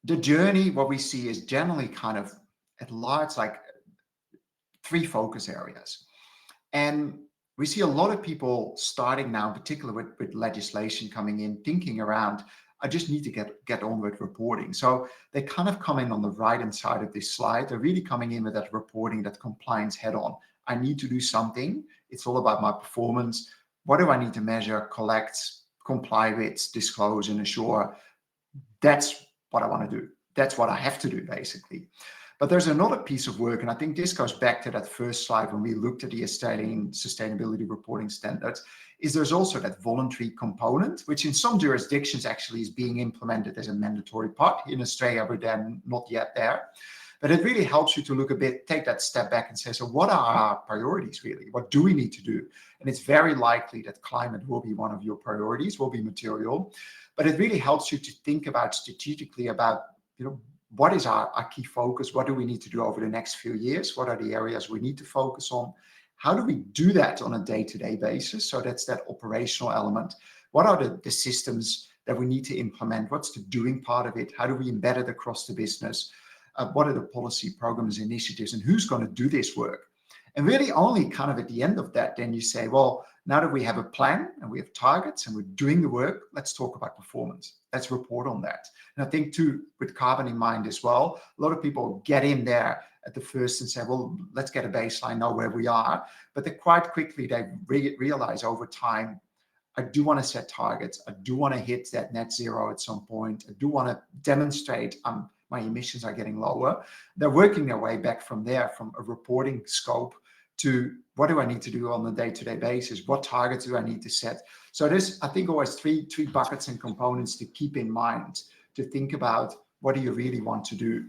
the journey, what we see is generally kind of at large, like 3 focus areas. And we see a lot of people starting now, in particular with legislation coming in, thinking around, I just need to get on with reporting. So they kind of come in on the right-hand side of this slide. They're really coming in with that reporting, that compliance head on. I need to do something. It's all about my performance. What do I need to measure, collect, comply with, disclose, and assure? That's what I want to do. That's what I have to do, basically. But there's another piece of work, and I think this goes back to that first slide when we looked at the Australian sustainability reporting standards, is there's also that voluntary component, which in some jurisdictions actually is being implemented as a mandatory part. In Australia, we're then not yet there. But it really helps you to look a bit, take that step back and say, so what are our priorities really? What do we need to do? And it's very likely that climate will be one of your priorities, will be material. But it really helps you to think about strategically about, what is our key focus? What do we need to do over the next few years? What are the areas we need to focus on? How do we do that on a day-to-day basis? So that's that operational element. What are the systems that we need to implement? What's the doing part of it? How do we embed it across the business? What are the policy programs, initiatives, and who's going to do this work? And really only kind of at the end of that, then you say, well, now that we have a plan and we have targets and we're doing the work, let's talk about performance. Let's report on that. And I think too, with carbon in mind as well, a lot of people get in there at the first and say, well, let's get a baseline, know where we are. But they quite quickly, they realize over time, I do want to set targets. I do want to hit that net zero at some point. I do want to demonstrate my emissions are getting lower. They're working their way back from there, from a reporting scope to what do I need to do on a day-to-day basis? What targets do I need to set? So there's, I think, always three buckets and components to keep in mind, to think about what do you really want to do.